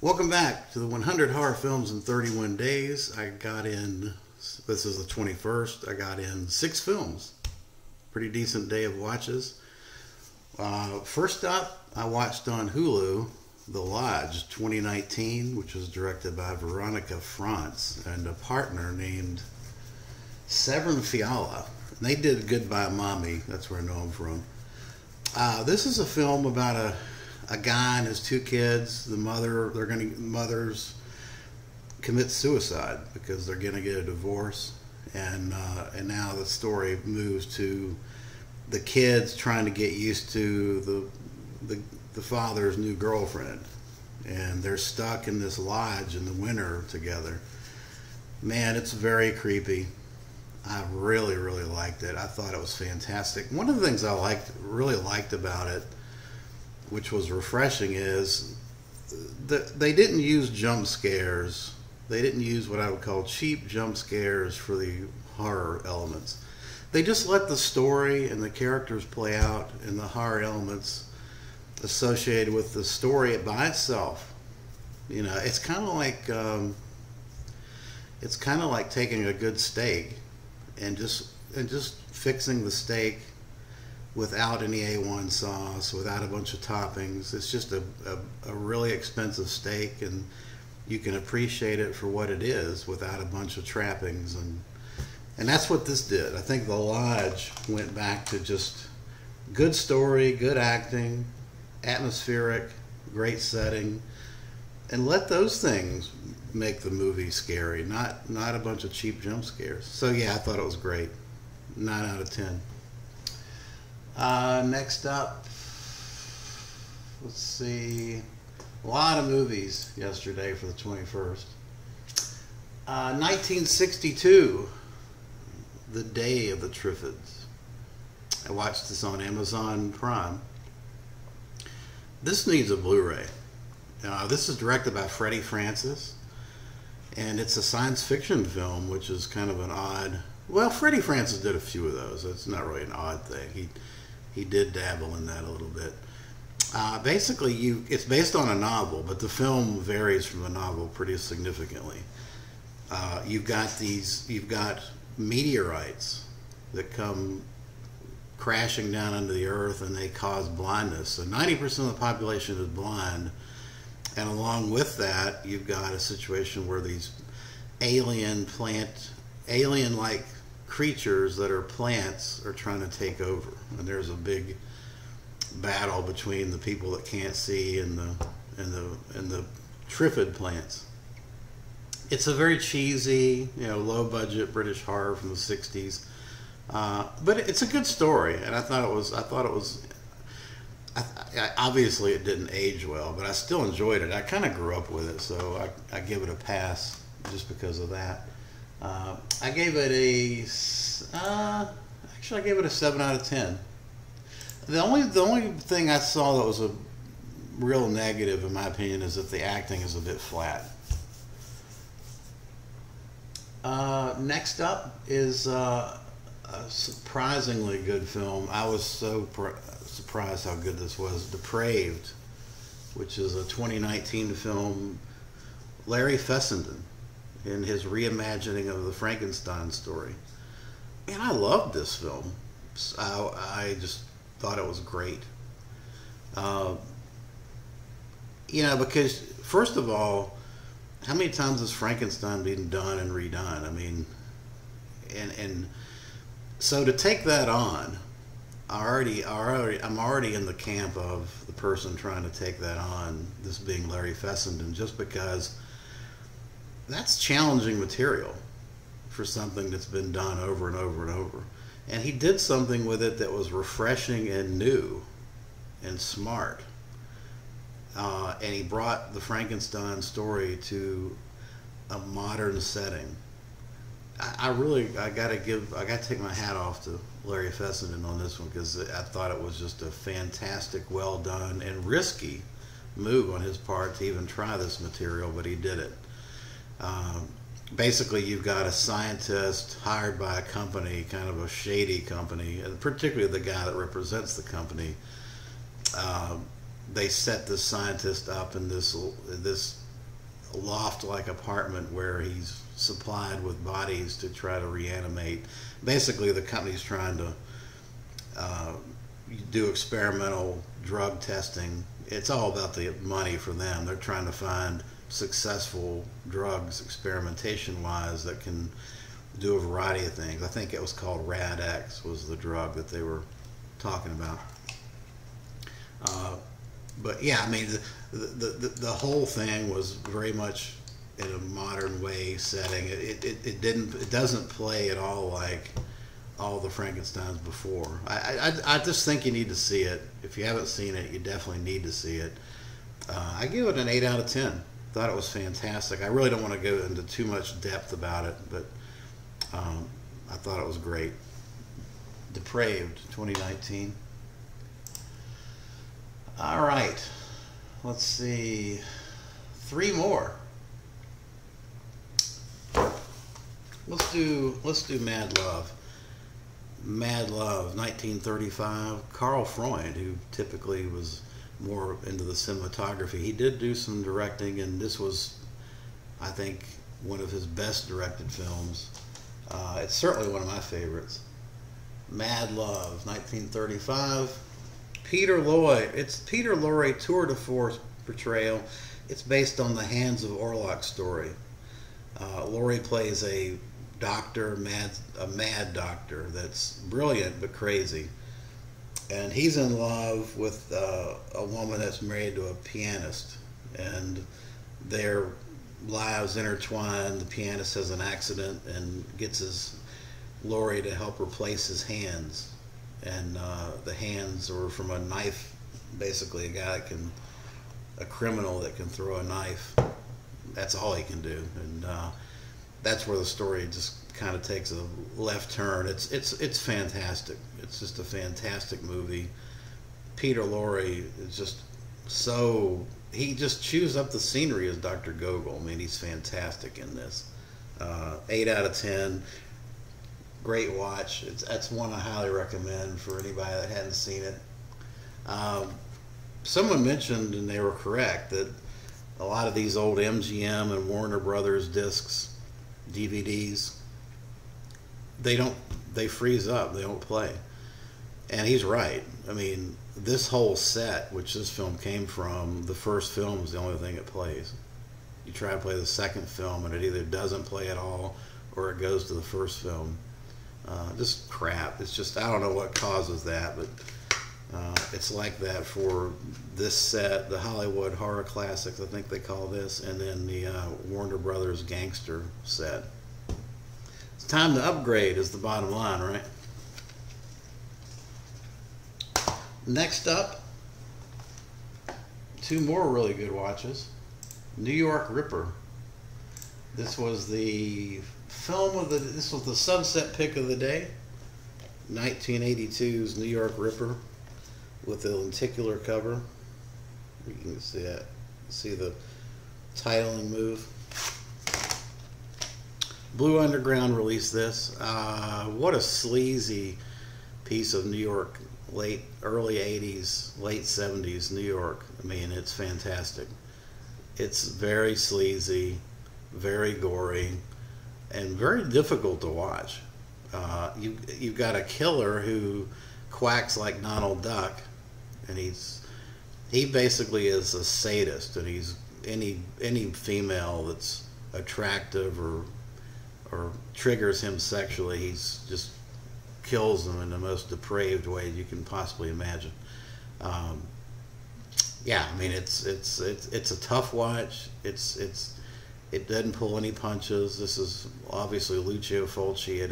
Welcome back to the 100 Horror Films in 31 Days. This is the 21st, I got in 6 films. Pretty decent day of watches. First up, I watched on Hulu, The Lodge 2019, which was directed by Veronica France and a partner named Severin Fiala. And they did Goodbye Mommy, that's where I know them from. This is a film about a guy and his 2 kids. Mothers commit suicide because they're gonna get a divorce, and now the story moves to the kids trying to get used to the father's new girlfriend, and they're stuck in this lodge in the winter together. Man, it's very creepy. I really liked it. I thought it was fantastic. One of the things I really liked about it, which was refreshing, is that they didn't use jump scares. They didn't use what I would call cheap jump scares for the horror elements. They just let the story and the characters play out, and the horror elements associated with the story by itself. You know, it's kind of like taking a good steak and just fixing the steak without any A1 sauce, without a bunch of toppings. It's just a really expensive steak, and you can appreciate it for what it is without a bunch of trappings, and that's what this did. I think The Lodge went back to just good story, good acting, atmospheric, great setting, and let those things make the movie scary, not a bunch of cheap jump scares. So yeah, I thought it was great. 9 out of 10. Next up, let's see, a lot of movies yesterday for the 21st. 1962, The Day of the Triffids. I watched this on Amazon Prime. This needs a Blu-ray. This is directed by Freddie Francis, and it's a science fiction film, which is kind of an odd... Well, Freddie Francis did a few of those. It's not really an odd thing. He did dabble in that a little bit. Basically, it's based on a novel, but the film varies from the novel pretty significantly. You've got meteorites that come crashing down into the earth, and they cause blindness. So 90% of the population is blind, and along with that, you've got a situation where these alien-like creatures that are plants are trying to take over, and there's a big battle between the people that can't see and the Triffid plants. It's a very cheesy, low budget British horror from the 60s, but it's a good story, and I thought it was obviously it didn't age well, but I still enjoyed it. I kind of grew up with it, so I give it a pass just because of that. I gave it a 7 out of 10. The only thing I saw that was a real negative, in my opinion, is that the acting is a bit flat. Next up is a surprisingly good film. I was so surprised how good this was. Depraved, which is a 2019 film. Larry Fessenden in his reimagining of the Frankenstein story. And I loved this film. I just thought it was great. Because first of all, how many times has Frankenstein been done and redone? I mean, and so to take that on, I'm already in the camp of the person trying to take that on, this being Larry Fessenden, just because that's challenging material for something that's been done over and over and over. And he did something with it that was refreshing and new and smart. And he brought the Frankenstein story to a modern setting. I gotta take my hat off to Larry Fessenden on this one, because I thought it was just a fantastic, well done, and risky move on his part to even try this material, but he did it. Basically, you've got a scientist hired by a company, kind of a shady company, and particularly the guy that represents the company. They set this scientist up in this loft-like apartment where he's supplied with bodies to try to reanimate. Basically, the company's trying to do experimental drug testing. It's all about the money for them. They're trying to find successful drugs, experimentation-wise, that can do a variety of things. I think it was called Rad-X was the drug that they were talking about. But yeah, I mean, the whole thing was very much in a modern way setting. It doesn't play at all like all the Frankensteins before. I just think you need to see it. If you haven't seen it, you definitely need to see it. I give it an 8 out of 10. Thought it was fantastic. I really don't want to go into too much depth about it, but I thought it was great. Depraved, 2019. All right, let's see. 3 more. Let's do Mad Love. Mad Love, 1935. Carl Freund, who typically was more into the cinematography, he did do some directing, and this was, I think, one of his best directed films. It's certainly one of my favorites. Mad Love, 1935. Peter Lorre. It's Peter Lorre tour de force portrayal. It's based on the Hands of Orlok story. Lorre plays a doctor, a mad doctor that's brilliant but crazy. And he's in love with a woman that's married to a pianist. And their lives intertwine. The pianist has an accident and gets Lorre to help replace his hands. And the hands are from a knife, basically a criminal that can throw a knife. That's all he can do. And that's where the story just kind of takes a left turn. It's fantastic. It's just a fantastic movie. Peter Lorre is just he just chews up the scenery as Dr. Gogol. I mean, he's fantastic in this. 8 out of 10. Great watch. That's one I highly recommend for anybody that hadn't seen it. Someone mentioned, and they were correct, that a lot of these old MGM and Warner Brothers discs, DVDs, they freeze up. They don't play. And he's right. I mean, this whole set, which this film came from, the first film is the only thing it plays. You try to play the second film, and it either doesn't play at all, or it goes to the first film. Just crap. It's just, I don't know what causes that, but it's like that for this set, the Hollywood Horror Classics, I think they call this, and then the Warner Brothers Gangster set. It's time to upgrade is the bottom line, right? Next up, 2 more really good watches. New York Ripper. This was the this was the sunset pick of the day. 1982's New York Ripper with the lenticular cover. You can see the titling move. Blue Underground released this. What a sleazy piece of New York, early 80s, late 70s New York. I mean, it's fantastic. It's very sleazy, very gory, and very difficult to watch. You've got a killer who quacks like Donald Duck, and he basically is a sadist, and he's any female that's attractive or triggers him sexually, he's just kills them in the most depraved way you can possibly imagine. Yeah, I mean, it's a tough watch. It doesn't pull any punches. This is obviously Lucio Fulci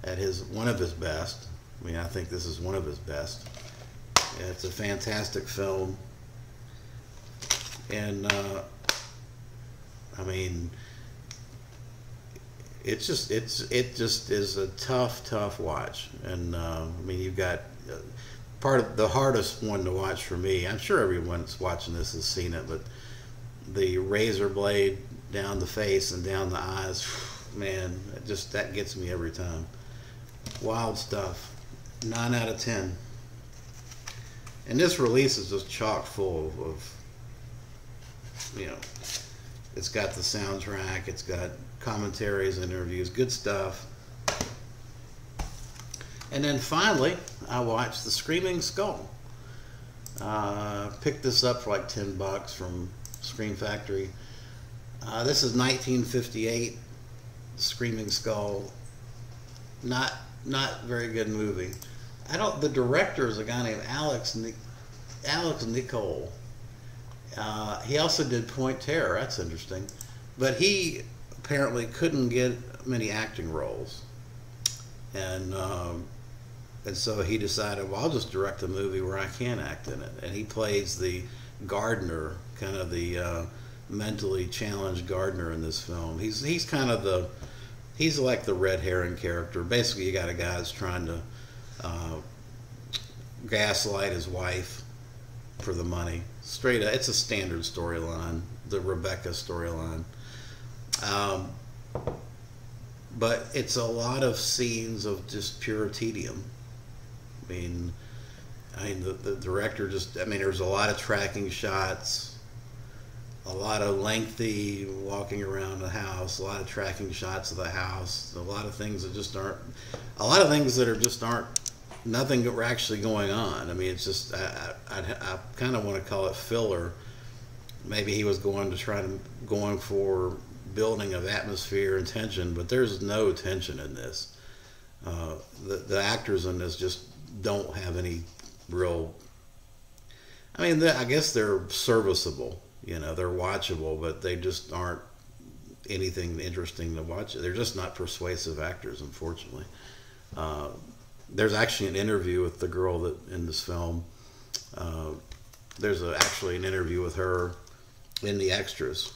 at his one of his best. I mean, I think this is one of his best. It's a fantastic film, and I mean, it just is a tough watch. And I mean, you've got part of the hardest one to watch for me. I'm sure everyone that's watching this has seen it, but the razor blade down the face and down the eyes, man, that gets me every time. Wild stuff. 9 out of 10. And this release is just chock full of It's got the soundtrack. It's got commentaries, interviews, good stuff. And then finally, I watched The Screaming Skull. Picked this up for like $10 from Scream Factory. This is 1958, Screaming Skull. Not very good movie. The director is a guy named Alex Nicole. He also did Point Terror. That's interesting. But he apparently couldn't get many acting roles. And so he decided, well, I'll just direct a movie where I can act in it. And he plays the gardener, kind of the mentally challenged gardener in this film. He's kind of he's like the red herring character. Basically, you got a guy that's trying to gaslight his wife for the money. Straight up, it's a standard storyline, the Rebecca storyline. But it's a lot of scenes of just pure tedium. I mean, the director there's a lot of tracking shots, a lot of lengthy walking around the house, a lot of tracking shots of the house, a lot of things that just aren't, nothing actually going on. I mean, it's just, I kind of want to call it filler. Maybe he was going for building of atmosphere and tension, but there's no tension in this. The actors in this just don't have any real, I guess they're serviceable, they're watchable, but they just aren't anything interesting to watch. They're just not persuasive actors, unfortunately. There's actually an interview with the girl that in this film. There's actually an interview with her in the extras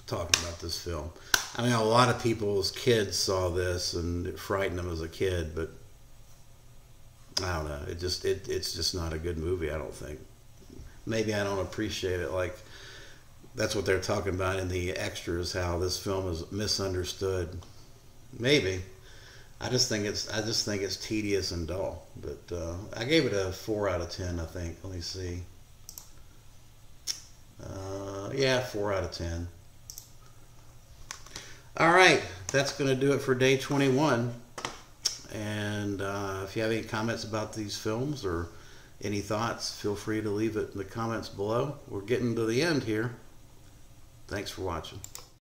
talking about this film. A lot of people's kids saw this and it frightened them as a kid, but I don't know. It's just not a good movie, I don't think. Maybe I don't appreciate it like that's what they're talking about in the extras, how this film is misunderstood. Maybe. I just think it's tedious and dull. But I gave it a 4 out of 10, I think. Let me see. Yeah, 4 out of 10. All right, that's going to do it for day 21. And if you have any comments about these films or any thoughts, feel free to leave it in the comments below. We're getting to the end here. Thanks for watching.